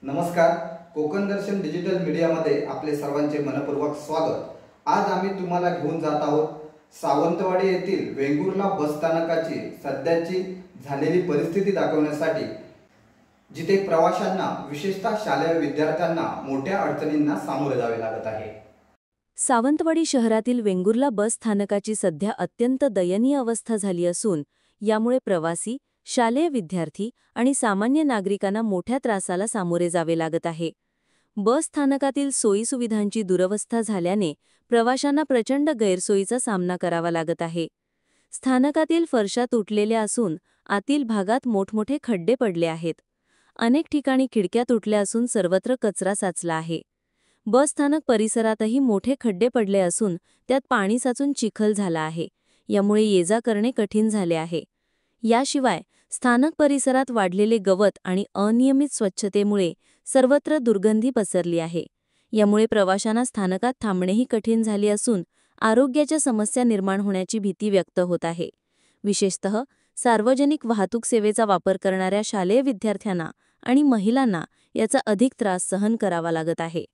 नमस्कार, कोकण दर्शन डिजिटल मीडियामध्ये आपले सर्वांचे मनपूर्वक स्वागत। आज आम्ही तुम्हाला घेऊन जात आहोत सावंतवाडी येथील वेंगुर्ला बस स्थानकाची सध्याची झालेली परिस्थिती दाखवण्यासाठी, जिथे प्रवाशांना विशेषतः शालेय विद्यार्थ्यांना मोठ्या अडचणींना सामोरे जावे लागत आहे। सावंतवाडी शहरातील वेंगुर्ला बस स्थानकाची सध्या अत्यंत दयनीय अवस्था झाली असून यामुळे प्रवासी, शालेय विद्यार्थी आणि सामान्य नागरिकांना मोठ्या त्रासाला सामोरे जावे लागत आहे। बस स्थानकातील सोयीसुविधांची दुरवस्था झाल्याने प्रवाशांना प्रचंड गैरसोयीचा सामना करावा लागत आहे। स्थानकातील फरशा तुटलेल्या असून आतील भागात मोठमोठे खड्डे पडले आहेत। अनेक ठिकाणी खिडक्या तुटल्या असून सर्वत्र कचरा साचला आहे। बस स्थानक परिसरातही मोठे खड्डे पडले असून त्यात पाणी साचून चिखल झाला आहे। यामुळे ये-जा करणे कठीण झाले आहे। याशिवाय स्थानक परिसरात वाढलेले गवत आणि अनियमित स्वच्छतेमुळे सर्वत्र दुर्गंधी पसरली आहे। यामुळे प्रवाशांना स्थानकात थांबणेही कठीण झाले असून आरोग्याच्या समस्या निर्माण होण्याची भीती व्यक्त होत आहे। विशेषतः सार्वजनिक वाहतूक सेवेचा वापर करणाऱ्या शालेय विद्यार्थ्यांना आणि महिलांना याचा अधिक त्रास सहन करावा लागत आहे।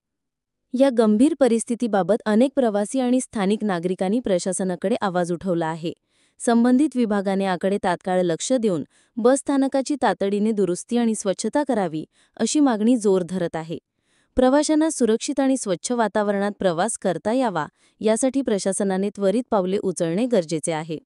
या गंभीर परिस्थितीबाबत अनेक प्रवासी आणि स्थानिक नागरिकांनी प्रशासनाकडे आवाज उठवला आहे। संबंधित विभागाने याकडे तात्काळ लक्ष देऊन बस स्थानकाची तातडीने दुरुस्ती आणि स्वच्छता करावी अशी मागणी जोर धरत आहे। प्रवाशांना सुरक्षित आणि स्वच्छ वातावरणात प्रवास करता यावा यासाठी प्रशासनाने त्वरित पावले उचलणे गरजेचे आहे।